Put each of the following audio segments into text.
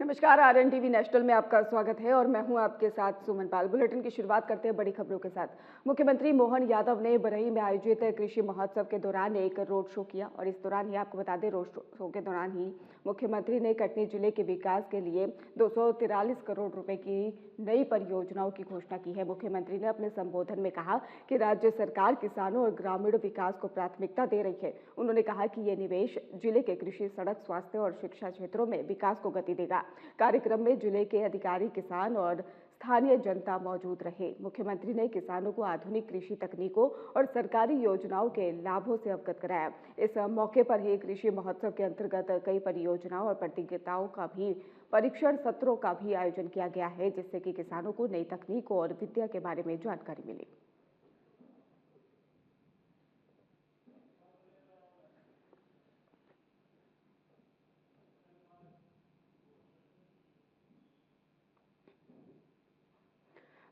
नमस्कार, RN TV national में आपका स्वागत है और मैं हूं आपके साथ सुमन पाल। बुलेटिन की शुरुआत करते हैं बड़ी खबरों के साथ। मुख्यमंत्री मोहन यादव ने बरही में आयोजित कृषि महोत्सव के दौरान एक रोड शो किया और इस दौरान ही आपको बता दें, रोड शो के दौरान ही मुख्यमंत्री ने कटनी जिले के विकास के लिए 243 करोड़ रुपए की नई परियोजनाओं की घोषणा की है। मुख्यमंत्री ने अपने संबोधन में कहा कि राज्य सरकार किसानों और ग्रामीण विकास को प्राथमिकता दे रही है। उन्होंने कहा कि ये निवेश जिले के कृषि, सड़क, स्वास्थ्य और शिक्षा क्षेत्रों में विकास को गति देगा। कार्यक्रम में जिले के अधिकारी, किसान और स्थानीय जनता मौजूद रहे। मुख्यमंत्री ने किसानों को आधुनिक कृषि तकनीकों और सरकारी योजनाओं के लाभों से अवगत कराया। इस मौके पर ही कृषि महोत्सव के अंतर्गत कई परियोजनाओं और प्रतियोगिताओं का भी परीक्षण सत्रों का भी आयोजन किया गया है, जिससे कि किसानों को नई तकनीकों और विद्या के बारे में जानकारी मिली।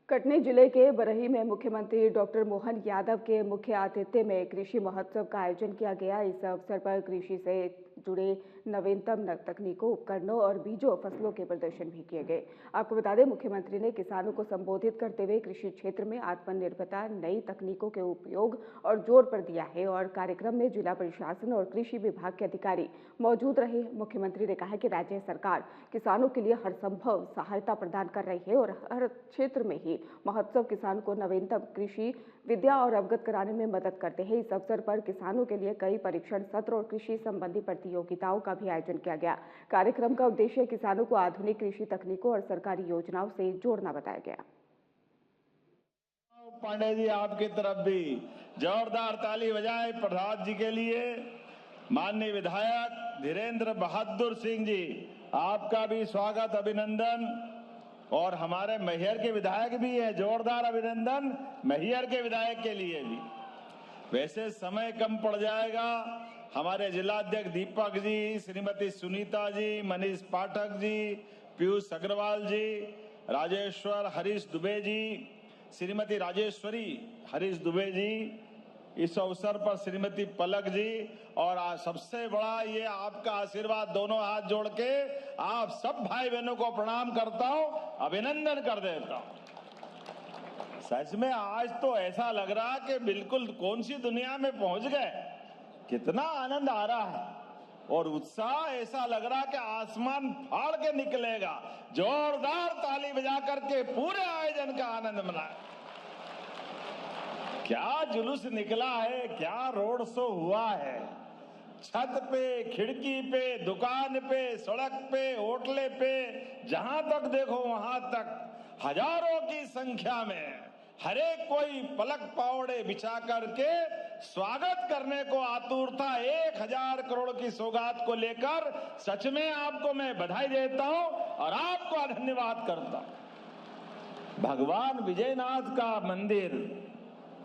कटनी जिले के बरही में मुख्यमंत्री डॉक्टर मोहन यादव के मुख्य आतिथ्य में कृषि महोत्सव का आयोजन किया गया। इस अवसर पर कृषि से जुड़े नवीनतम तकनीकों, उपकरणों और बीजों फसलों के प्रदर्शन भी किए गए। आपको बता दें, मुख्यमंत्री ने किसानों को संबोधित करते हुए कृषि क्षेत्र में आत्मनिर्भरता, नई तकनीकों के उपयोग और जोर पर दिया है और कार्यक्रम में जिला प्रशासन और कृषि विभाग के अधिकारी मौजूद रहे। मुख्यमंत्री ने कहा कि राज्य सरकार किसानों के लिए हर संभव सहायता प्रदान कर रही है और हर क्षेत्र में ही महोत्सव किसान को नवीनतम कृषि विद्या और अवगत कराने में मदद करते हैं। इस अवसर पर किसानों के लिए कई परीक्षण सत्र और कृषि संबंधी प्रतियोगिताओं का भी आयोजन किया गया। कार्यक्रम का उद्देश्य किसानों को आधुनिक कृषि तकनीकों और सरकारी योजनाओं से जोड़ना बताया गया। पांडे जी, आपकी तरफ भी जोरदार ताली बजाएं प्रधान जी के लिए। माननीय विधायक धीरेन्द्र बहादुर सिंह जी, आपका भी स्वागत, अभिनंदन। और हमारे मैहर के विधायक भी हैं, जोरदार अभिनंदन मैहर के विधायक के लिए भी। वैसे समय कम पड़ जाएगा। हमारे जिलाध्यक्ष दीपक जी, श्रीमती सुनीता जी, मनीष पाठक जी, पीयूष अग्रवाल जी, राजेश्वर हरीश दुबे जी, श्रीमती राजेश्वरी हरीश दुबे जी, इस अवसर पर श्रीमती पलक जी, और सबसे बड़ा ये आपका आशीर्वाद, दोनों हाथ जोड़ के आप सब भाई बहनों को प्रणाम करता हूं, अभिनंदन कर देता हूं। सच में आज तो ऐसा लग रहा कि बिल्कुल कौन सी दुनिया में पहुंच गए। कितना आनंद आ रहा है और उत्साह, ऐसा लग रहा कि आसमान फाड़ के निकलेगा। जोरदार ताली बजा करके पूरे आयोजन का आनंद मनाए। क्या जुलूस निकला है, क्या रोड शो हुआ है। छत पे, खिड़की पे, दुकान पे, सड़क पे, होटले पे, जहां तक देखो वहां तक हजारों की संख्या में हर एक कोई पलक पावड़े बिछा करके स्वागत करने को आतुर था। 1000 करोड़ की सौगात को लेकर सच में आपको मैं बधाई देता हूं और आपको धन्यवाद करता हूं। भगवान विजयनाथ का मंदिर,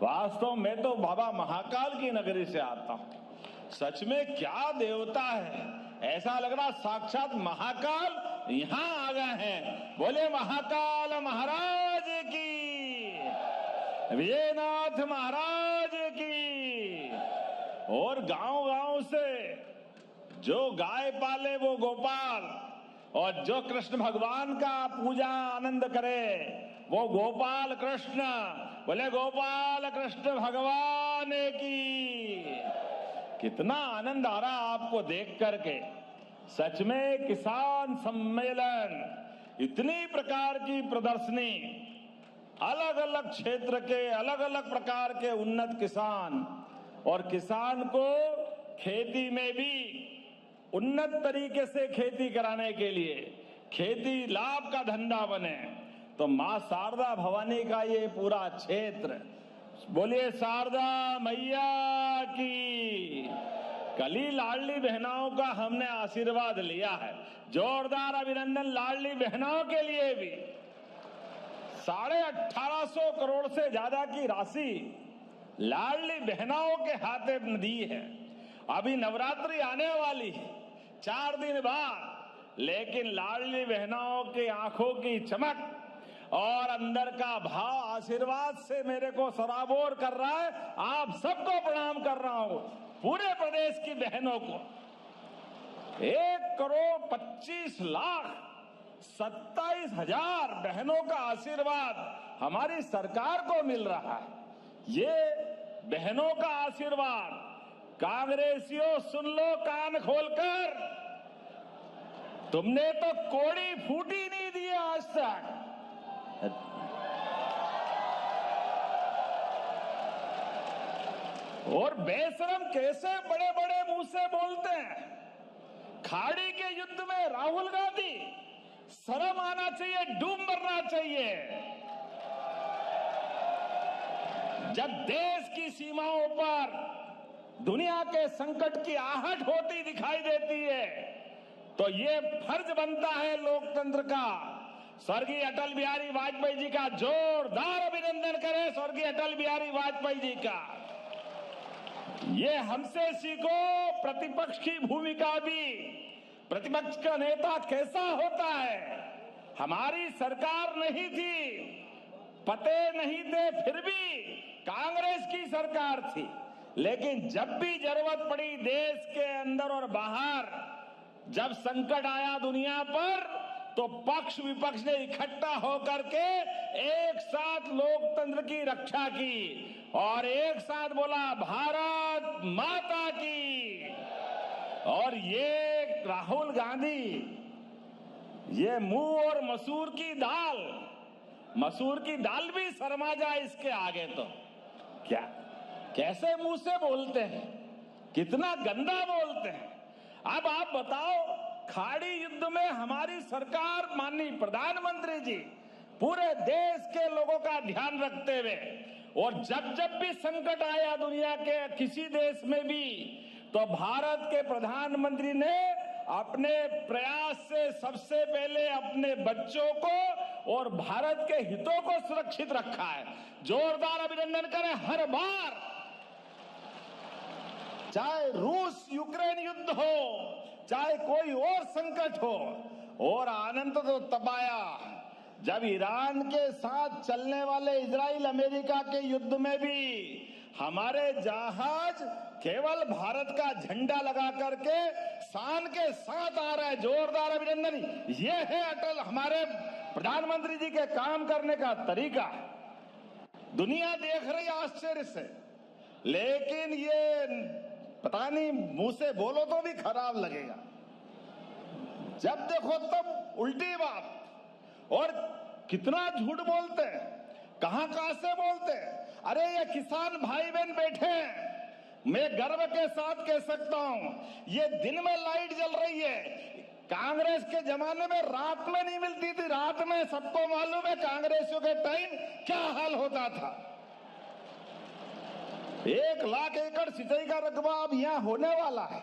वास्तव में तो बाबा महाकाल की नगरी से आता हूं। सच में क्या देवता है, ऐसा लग रहा साक्षात महाकाल यहां आ गए हैं। बोले महाकाल महाराज की, विजयनाथ महाराज की। और गांव गांव से जो गाय पाले वो गोपाल, और जो कृष्ण भगवान का पूजा आनंद करे वो गोपाल कृष्ण। बोले गोपाल कृष्ण भगवान की। कितना आनंद आ रहा आपको देख करके। सच में किसान सम्मेलन, इतनी प्रकार की प्रदर्शनी, अलग अलग क्षेत्र के अलग अलग प्रकार के उन्नत किसान, और किसान को खेती में भी उन्नत तरीके से खेती कराने के लिए, खेती लाभ का धंधा बने, तो मां शारदा भवानी का ये पूरा क्षेत्र, बोलिए शारदा मैया की। कली लाडली बहनों का हमने आशीर्वाद लिया है। जोरदार अभिनंदन लाडली बहनों के लिए भी। 1850 करोड़ से ज्यादा की राशि लाडली बहनों के हाथे में दी है। अभी नवरात्रि आने वाली है 4 दिन बाद, लेकिन लाडली बहनों की आंखों की चमक और अंदर का भाव आशीर्वाद से मेरे को सराबोर कर रहा है। आप सबको प्रणाम कर रहा हूं, पूरे प्रदेश की बहनों को। 1 करोड़ 25 लाख 27,000 बहनों का आशीर्वाद हमारी सरकार को मिल रहा है। ये बहनों का आशीर्वाद, कांग्रेसियों सुन लो कान खोलकर, तुमने तो कोड़ी फूटी नहीं दी है आज तक। और बेशरम कैसे बड़े बड़े मुंह से बोलते हैं। खाड़ी के युद्ध में राहुल गांधी, शर्म आना चाहिए, डूब मरना चाहिए। जब देश की सीमाओं पर दुनिया के संकट की आहट होती दिखाई देती है तो ये फर्ज बनता है लोकतंत्र का। स्वर्गीय अटल बिहारी वाजपेयी जी का जोरदार अभिनंदन करें, स्वर्गीय अटल बिहारी वाजपेयी जी का। ये हमसे सीखो प्रतिपक्ष की भूमिका भी। प्रतिपक्ष का नेता कैसा होता है। हमारी सरकार नहीं थी, पते नहीं थे, फिर भी कांग्रेस की सरकार थी, लेकिन जब भी जरूरत पड़ी देश के अंदर और बाहर, जब संकट आया दुनिया पर, तो पक्ष विपक्ष ने इकट्ठा होकर के एक साथ लोकतंत्र की रक्षा की और एक साथ बोला भारत माता की। और ये राहुल गांधी, ये मूंग और मसूर की दाल भी शर्मा जाए इसके आगे तो क्या, कैसे मुंह से बोलते हैं, कितना गंदा बोलते हैं। अब आप बताओ, खाड़ी युद्ध में हमारी सरकार, माननीय प्रधानमंत्री जी पूरे देश के लोगों का ध्यान रखते हुए, और जब जब भी संकट आया दुनिया के किसी देश में भी, तो भारत के प्रधानमंत्री ने अपने प्रयास से सबसे पहले अपने बच्चों को और भारत के हितों को सुरक्षित रखा है। जोरदार अभिनंदन करें। हर बार, चाहे रूस यूक्रेन युद्ध हो, चाहे कोई और संकट हो, और आनंद तो तब आया जब ईरान के साथ चलने वाले इजराइल अमेरिका के युद्ध में भी हमारे जहाज केवल भारत का झंडा लगा करके शान के साथ आ रहा है। जोरदार अभिनंदन। ये है अटल हमारे प्रधानमंत्री जी के काम करने का तरीका। दुनिया देख रही आश्चर्य से, लेकिन ये पता नहीं, मुंह से बोलो तो भी खराब लगेगा, जब देखो तब उल्टी बात। और कितना झूठ बोलते हैं, कहां से बोलते हैं। अरे ये किसान भाई बहन बैठे हैं, मैं गर्व के साथ कह सकता हूं, ये दिन में लाइट जल रही है। कांग्रेस के जमाने में रात में नहीं मिलती थी, रात में सबको मालूम है कांग्रेसियों के टाइम क्या हाल होता था। 1 लाख एकड़ सिंचाई का रकबा अब यहां होने वाला है।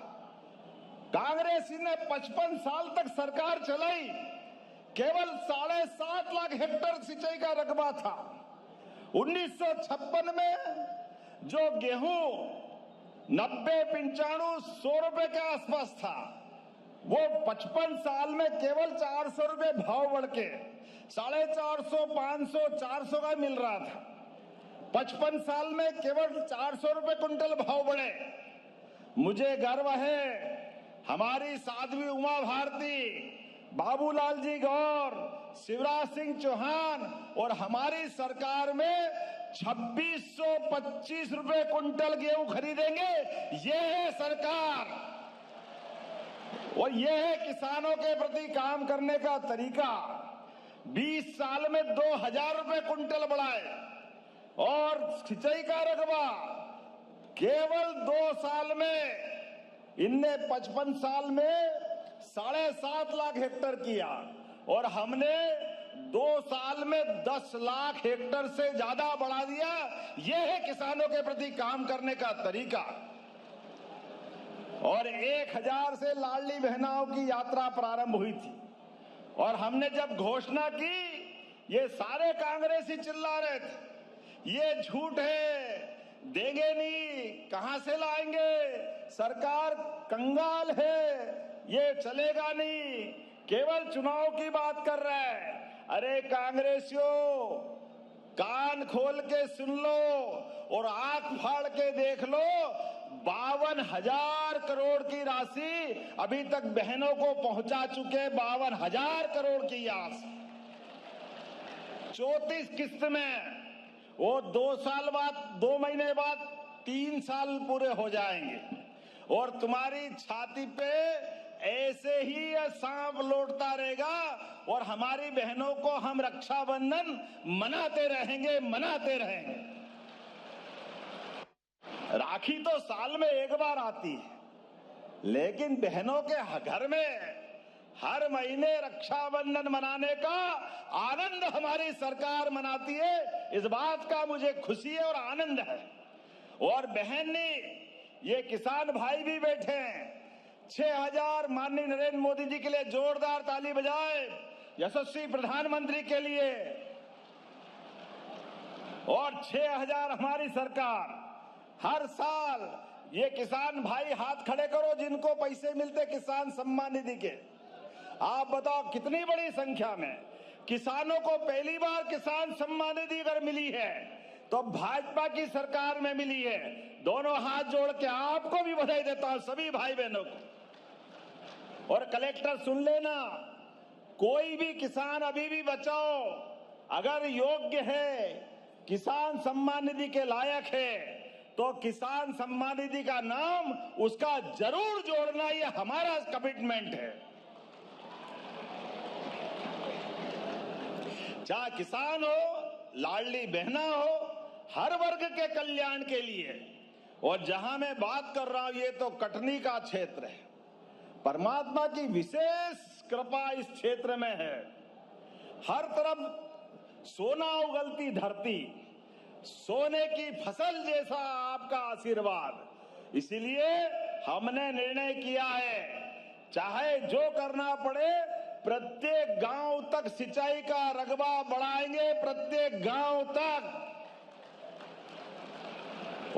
कांग्रेस ने 55 साल तक सरकार चलाई, केवल 7.5 लाख हेक्टेयर सिंचाई का रकबा था। 1956 में जो गेहूं 90, 95, 100 रुपए के आसपास था, वो 55 साल में केवल 400 रुपए भाव बढ़ के 450, 500, 400 का मिल रहा था। 55 साल में केवल 400 रुपए कुंटल भाव बढ़े। मुझे गर्व है हमारी साध्वी उमा भारती, बाबूलाल जी गौर, शिवराज सिंह चौहान और हमारी सरकार में 2625 रुपए कुंटल गेहूं खरीदेंगे। ये है सरकार, और ये है किसानों के प्रति काम करने का तरीका। 20 साल में 2000 रुपए कुंटल बढ़ाए, और सिंचाई का रकबा केवल 2 साल में इनने 55 साल में 7.5 लाख हेक्टेयर किया, और हमने 2 साल में 10 लाख हेक्टेयर से ज्यादा बढ़ा दिया। यह है किसानों के प्रति काम करने का तरीका। और 1000 से लाडली बहनाओं की यात्रा प्रारंभ हुई थी, और हमने जब घोषणा की, ये सारे कांग्रेसी चिल्ला रहे थे ये झूठ है, देंगे नहीं, कहां से लाएंगे, सरकार कंगाल है, ये चलेगा नहीं, केवल चुनाव की बात कर रहा है। अरे कांग्रेसियों, कान खोल के सुन लो और आंख फाड़ के देख लो, 52,000 करोड़ की राशि अभी तक बहनों को पहुंचा चुके। 52,000 करोड़ की आस 34 किस्त में, वो 2 साल बाद, 2 महीने बाद 3 साल पूरे हो जाएंगे। और तुम्हारी छाती पे ऐसे ही यह सांप लौटता रहेगा और हमारी बहनों को हम रक्षाबंधन मनाते रहेंगे। राखी तो साल में एक बार आती है, लेकिन बहनों के घर में हर महीने रक्षाबंधन मनाने का आनंद हमारी सरकार मनाती है। इस बात का मुझे खुशी है और आनंद है। और बहन ने, ये किसान भाई भी बैठे हैं, 6,000 माननीय नरेंद्र मोदी जी के लिए जोरदार ताली बजाए, यशस्वी प्रधानमंत्री के लिए। और 6,000 हमारी सरकार हर साल, ये किसान भाई हाथ खड़े करो जिनको पैसे मिलते किसान सम्मान निधि के। आप बताओ कितनी बड़ी संख्या में किसानों को पहली बार किसान सम्मान निधि अगर मिली है तो भाजपा की सरकार में मिली है। दोनों हाथ जोड़ के आपको भी बधाई देता हूं, सभी भाई बहनों को। और कलेक्टर सुन लेना, कोई भी किसान अभी भी बचाओ, अगर योग्य है, किसान सम्मान निधि के लायक है, तो किसान सम्मान निधि का नाम उसका जरूर जोड़ना, ये हमारा कमिटमेंट है। चाहे किसान हो, लाडली बहना हो, हर वर्ग के कल्याण के लिए। और जहां मैं बात कर रहा हूं, ये तो कटनी का क्षेत्र है। परमात्मा की विशेष कृपा इस क्षेत्र में है। हर तरफ सोना उगलती धरती, सोने की फसल जैसा आपका आशीर्वाद। इसीलिए हमने निर्णय किया है, चाहे जो करना पड़े, प्रत्येक गांव तक सिंचाई का रकबा बढ़ाएंगे, प्रत्येक गांव तक।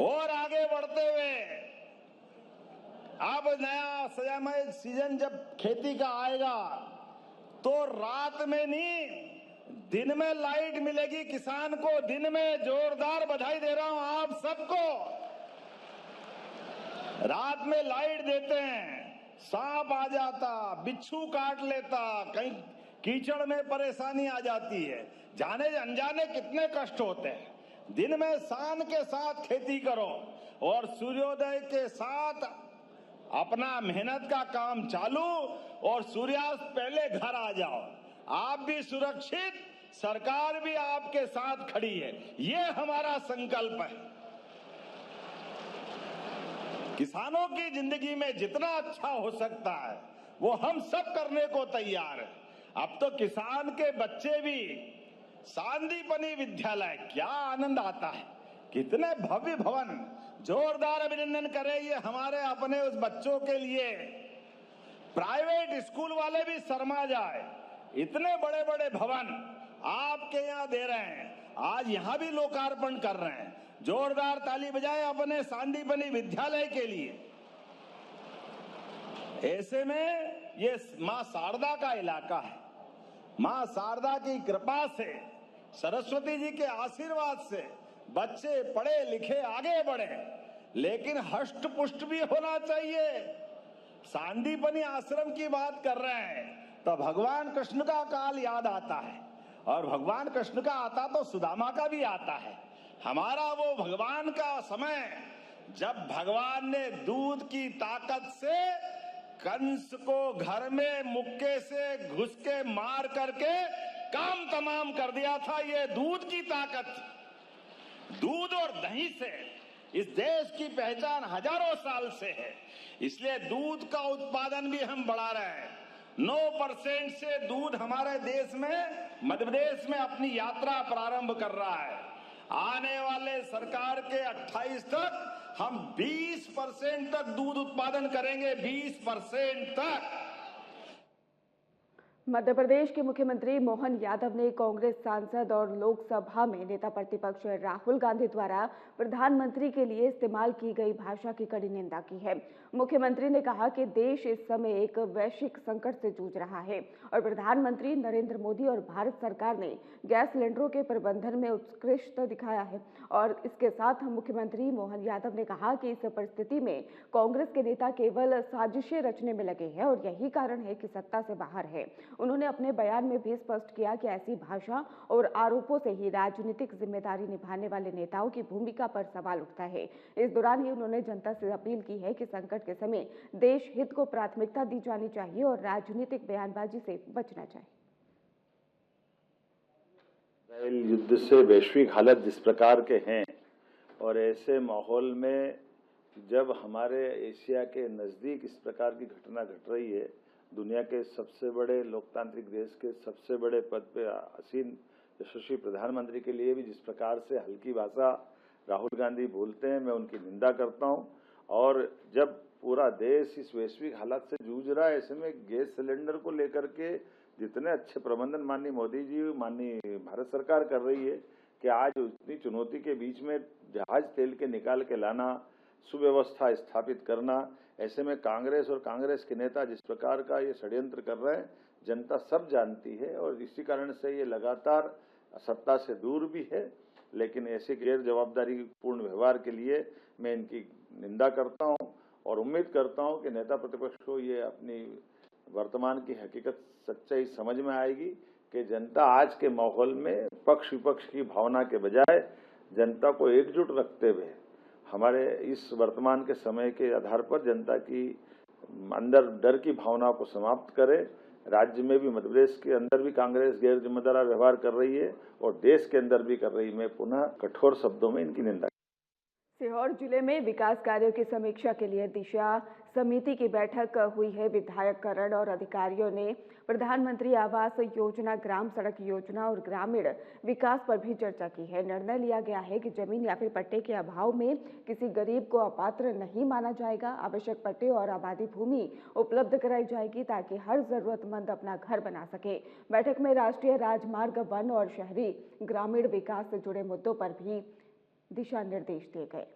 और आगे बढ़ते हुए अब नया समय सीजन जब खेती का आएगा तो रात में नहीं, दिन में लाइट मिलेगी किसान को। दिन में जोरदार बधाई दे रहा हूं आप सबको। रात में लाइट देते हैं, सांप आ जाता, बिच्छू काट लेता, कहीं कीचड़ में परेशानी आ जाती है, जाने अनजाने कितने कष्ट होते हैं। दिन में शान के साथ खेती करो और सूर्योदय के साथ अपना मेहनत का काम चालू, और सूर्यास्त पहले घर आ जाओ। आप भी सुरक्षित, सरकार भी आपके साथ खड़ी है, ये हमारा संकल्प है। किसानों की जिंदगी में जितना अच्छा हो सकता है वो हम सब करने को तैयार है। अब तो किसान के बच्चे भी सांदीपनी विद्यालय, क्या आनंद आता है, कितने भव्य भवन। जोरदार अभिनंदन करें ये हमारे अपने उस बच्चों के लिए। प्राइवेट स्कूल वाले भी शर्मा जाए, इतने बड़े बड़े भवन आपके यहाँ दे रहे हैं, आज यहाँ भी लोकार्पण कर रहे हैं। जोरदार ताली बजाए अपने सांदीपनी विद्यालय के लिए। ऐसे में ये मां शारदा का इलाका है। मां शारदा की कृपा से, सरस्वती जी के आशीर्वाद से बच्चे पढ़े लिखे आगे बढ़े, लेकिन हष्ट पुष्ट भी होना चाहिए। सांदीपनी आश्रम की बात कर रहे हैं तो भगवान कृष्ण का काल याद आता है, और भगवान कृष्ण का आता तो सुदामा का भी आता है। हमारा वो भगवान का समय जब भगवान ने दूध की ताकत से कंस को घर में मुक्के से घुस के मार करके काम तमाम कर दिया था। ये दूध की ताकत, दूध और दही से इस देश की पहचान हजारों साल से है। इसलिए दूध का उत्पादन भी हम बढ़ा रहे हैं। 9% से दूध हमारे देश में, मध्य प्रदेश में अपनी यात्रा प्रारंभ कर रहा है। आने वाले सरकार के 28 तक हम 20% तक दूध उत्पादन करेंगे, 20% तक। मध्य प्रदेश के मुख्यमंत्री मोहन यादव ने कांग्रेस सांसद और लोकसभा में नेता प्रतिपक्ष राहुल गांधी द्वारा प्रधानमंत्री के लिए इस्तेमाल की गई भाषा की कड़ी निंदा की है। मुख्यमंत्री ने कहा कि देश इस समय एक वैश्विक संकट से जूझ रहा है और प्रधानमंत्री नरेंद्र मोदी और भारत सरकार ने गैस सिलेंडरों के प्रबंधन में उत्कृष्टता दिखाया है। और इसके साथ मुख्यमंत्री मोहन यादव ने कहा कि इस परिस्थिति में कांग्रेस के नेता केवल साजिशें रचने में लगे हैं और यही कारण है कि सत्ता से बाहर है। उन्होंने अपने बयान में भी स्पष्ट किया कि ऐसी भाषा और आरोपों से ही राजनीतिक जिम्मेदारी निभाने वाले नेताओं की भूमिका पर सवाल उठता है। इस दौरान ही उन्होंने जनता से अपील की है कि संकट के समय देश हित को प्राथमिकता दी जानी चाहिए और राजनीतिक बयानबाजी से बचना चाहिए। इसराइल युद्ध से वैश्विक हालत जिस प्रकार के हैं और ऐसे माहौल में जब हमारे एशिया के नज़दीक इस प्रकार की घटना घट रही है, दुनिया के सबसे बड़े लोकतांत्रिक देश के सबसे बड़े पद पे आसीन यशस्वी प्रधानमंत्री के लिए भी जिस प्रकार से हल्की भाषा राहुल गांधी बोलते हैं, मैं उनकी निंदा करता हूं। और जब पूरा देश इस वैश्विक हालात से जूझ रहा है, ऐसे में गैस सिलेंडर को लेकर के जितने अच्छे प्रबंधन माननीय मोदी जी, माननीय भारत सरकार कर रही है कि आज उतनी चुनौती के बीच में जहाज तेल के निकाल के लाना, सुव्यवस्था स्थापित करना, ऐसे में कांग्रेस और कांग्रेस के नेता जिस प्रकार का ये षड्यंत्र कर रहे हैं, जनता सब जानती है और इसी कारण से ये लगातार सत्ता से दूर भी है। लेकिन ऐसे गैर जवाबदारी पूर्ण व्यवहार के लिए मैं इनकी निंदा करता हूं और उम्मीद करता हूं कि नेता प्रतिपक्ष को ये अपनी वर्तमान की हकीकत सच्चाई समझ में आएगी कि जनता आज के माहौल में पक्ष विपक्ष की भावना के बजाय जनता को एकजुट रखते हुए हमारे इस वर्तमान के समय के आधार पर जनता की अंदर डर की भावना को समाप्त करे। राज्य में भी, मध्य प्रदेश के अंदर भी कांग्रेस गैर जिम्मेदार व्यवहार कर रही है और देश के अंदर भी कर रही है। मैं पुनः कठोर शब्दों में इनकी निंदा। सीहोर जिले में विकास कार्यों की समीक्षा के लिए दिशा समिति की बैठक हुई है। विधायक करण और अधिकारियों ने प्रधानमंत्री आवास योजना, ग्राम सड़क योजना और ग्रामीण विकास पर भी चर्चा की है। निर्णय लिया गया है कि जमीन या फिर पट्टे के अभाव में किसी गरीब को अपात्र नहीं माना जाएगा। आवश्यक पट्टे और आबादी भूमि उपलब्ध कराई जाएगी ताकि हर जरूरतमंद अपना घर बना सके। बैठक में राष्ट्रीय राजमार्ग, वन और शहरी ग्रामीण विकास से जुड़े मुद्दों पर भी दिशा निर्देश दिए गए।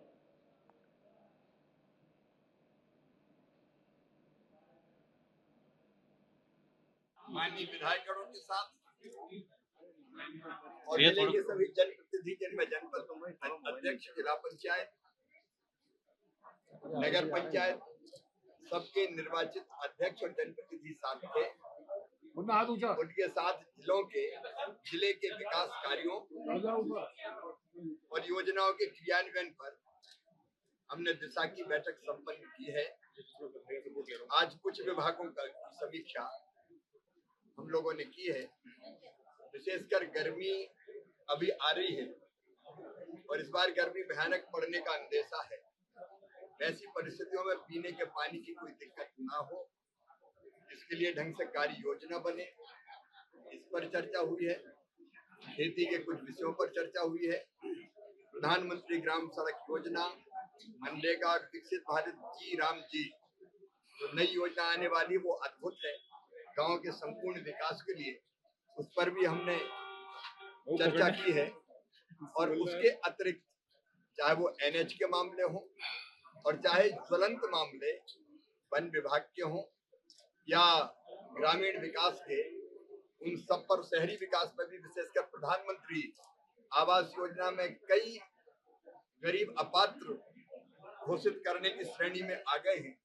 माननीय विधायकों के साथ और जिले के सभी जनप्रतिनिधि, जिनमें जनपद अध्यक्ष, जिला पंचायत, नगर पंचायत, सबके निर्वाचित अध्यक्ष और जनप्रतिनिधि साथ थे। उनके साथ जिले के विकास कार्यों और योजनाओं के क्रियान्वयन पर हमने दिशा की बैठक संपन्न की है। आज कुछ विभागों की समीक्षा हम लोगों ने की है। विशेषकर गर्मी अभी आ रही है और इस बार गर्मी भयानक पड़ने का अंदेशा है। ऐसी परिस्थितियों में पीने के पानी की कोई दिक्कत ना हो, इसके लिए ढंग से कार्य योजना बने, इस पर चर्चा हुई है। खेती के कुछ विषयों पर चर्चा हुई है। प्रधानमंत्री ग्राम सड़क योजना, मनरेगा, विकसित भारत जी राम जी, जो नई योजना आने वाली वो अद्भुत है गांव के संपूर्ण विकास के लिए, उस पर भी हमने चर्चा की है। और उसके अतिरिक्त चाहे वो एनएच के मामले हों और चाहे ज्वलंत मामले वन विभाग के हों या ग्रामीण विकास के, उन सब पर, शहरी विकास पर भी, विशेषकर प्रधानमंत्री आवास योजना में कई गरीब अपात्र घोषित करने की श्रेणी में आ गए हैं।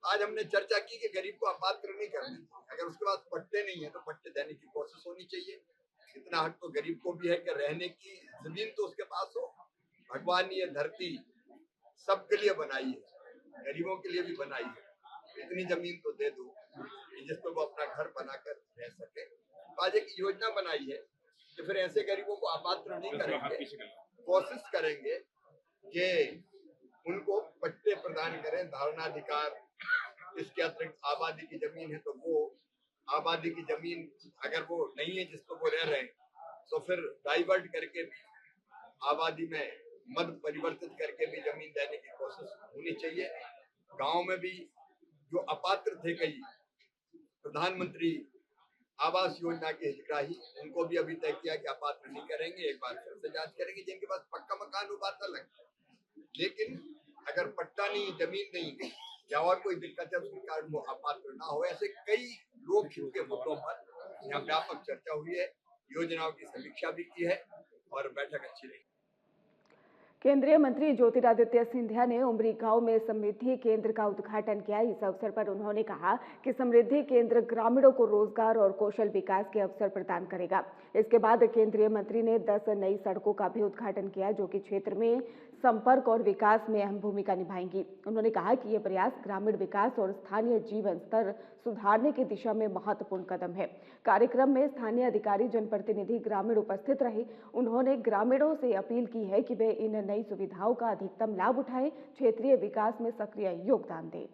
आज हमने चर्चा की कि गरीब को अपात्र नहीं करना, अगर उसके पास पट्टे नहीं है तो पट्टे देने की कोशिश होनी चाहिए। इतना हक तो गरीब को भी है कि रहने की जमीन तो उसके पास हो। भगवान ने ये धरती सबके लिए बनाई है, गरीबों के लिए भी बनाई है। इतनी जमीन तो दे दो जिसको वो अपना घर बनाकर रह सके। आज एक योजना बनाई है कि फिर ऐसे गरीबों को अपात्र नहीं करेंगे, कोशिश करेंगे कि उनको पट्टे प्रदान करें, धारणाधिकार। इसके अतिरिक्त आबादी की जमीन है तो वो आबादी की जमीन अगर वो नहीं है जिसको वो रह रहे हैं तो फिर डाइवर्ट करके भी आबादी में मत परिवर्तित करके भी जमीन देने की कोशिश होनी चाहिए। गांव में भी जो अपात्र थे कई, प्रधानमंत्री आवास योजना के हितग्राही, उनको भी अभी तय किया कि अपात्र नहीं करेंगे, एक बार फिर से जांच करेंगे। जिनके पास पक्का मकान हो बात अलग, लेकिन अगर पट्टा नहीं, जमीन नहीं या और कोई दिक्कत है उसके कारण वो अपात्र ना हो। ऐसे कई लोक हित के मुद्दों पर यहाँ व्यापक चर्चा हुई है, योजनाओं की समीक्षा भी की है और बैठक अच्छी रही। केंद्रीय मंत्री ज्योतिरादित्य सिंधिया ने उमरी गांव में समृद्धि केंद्र का उद्घाटन किया। इस अवसर पर उन्होंने कहा कि समृद्धि केंद्र ग्रामीणों को रोजगार और कौशल विकास के अवसर प्रदान करेगा। इसके बाद केंद्रीय मंत्री ने 10 नई सड़कों का भी उद्घाटन किया, जो कि क्षेत्र में संपर्क और विकास में अहम भूमिका निभाएंगी। उन्होंने कहा कि ये प्रयास ग्रामीण विकास और स्थानीय जीवन स्तर सुधारने की दिशा में महत्वपूर्ण कदम है। कार्यक्रम में स्थानीय अधिकारी, जनप्रतिनिधि, ग्रामीण उपस्थित रहे। उन्होंने ग्रामीणों से अपील की है कि वे इन नई सुविधाओं का अधिकतम लाभ उठाएं, क्षेत्रीय विकास में सक्रिय योगदान दें।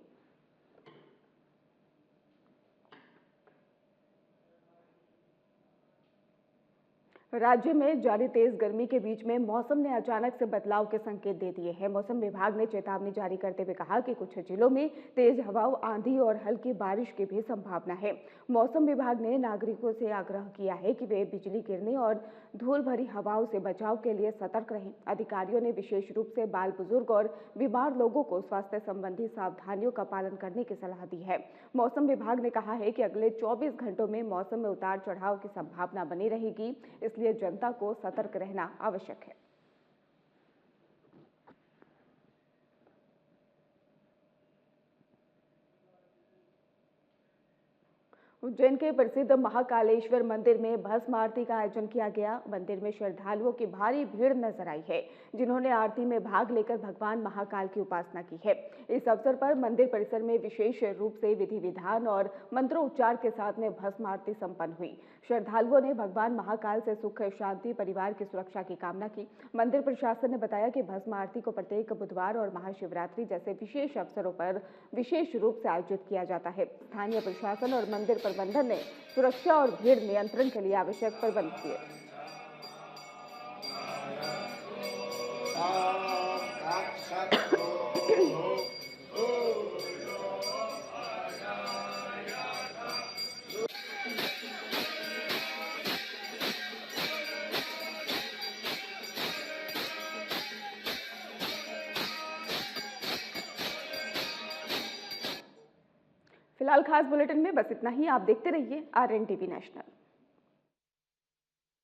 राज्य में जारी तेज गर्मी के बीच में मौसम ने अचानक से बदलाव के संकेत दे दिए हैं। मौसम विभाग ने चेतावनी जारी करते हुए कहा कि कुछ जिलों में तेज हवाओं, आंधी और हल्की बारिश की भी संभावना है। मौसम विभाग ने नागरिकों से आग्रह किया है कि वे बिजली गिरने और धूल भरी हवाओं से बचाव के लिए सतर्क रहें। अधिकारियों ने विशेष रूप से बाल बुजुर्ग और बीमार लोगों को स्वास्थ्य संबंधी सावधानियों का पालन करने की सलाह दी है। मौसम विभाग ने कहा है कि अगले 24 घंटों में मौसम में उतार चढ़ाव की संभावना बनी रहेगी, इसलिए जनता को सतर्क रहना आवश्यक है। उज्जैन के प्रसिद्ध महाकालेश्वर मंदिर में भस्म आरती का आयोजन किया गया। मंदिर में श्रद्धालुओं की भारी भीड़ नजर आई है, जिन्होंने आरती में भाग लेकर भगवान महाकाल की उपासना की है। इस अवसर पर मंदिर परिसर में विशेष रूप से विधि विधान और मंत्रोच्चार के साथ में भस्म आरती संपन्न हुई। श्रद्धालुओं ने भगवान महाकाल से सुख, शांति, परिवार की सुरक्षा की कामना की। मंदिर प्रशासन ने बताया कि भस्म आरती को प्रत्येक बुधवार और महाशिवरात्रि जैसे विशेष अवसरों पर विशेष रूप से आयोजित किया जाता है। स्थानीय प्रशासन और मंदिर प्रबंधन ने सुरक्षा और भीड़ नियंत्रण के लिए आवश्यक प्रबंध किए। फिलहाल खास बुलेटिन में बस इतना ही। आप देखते रहिए RNTV नेशनल।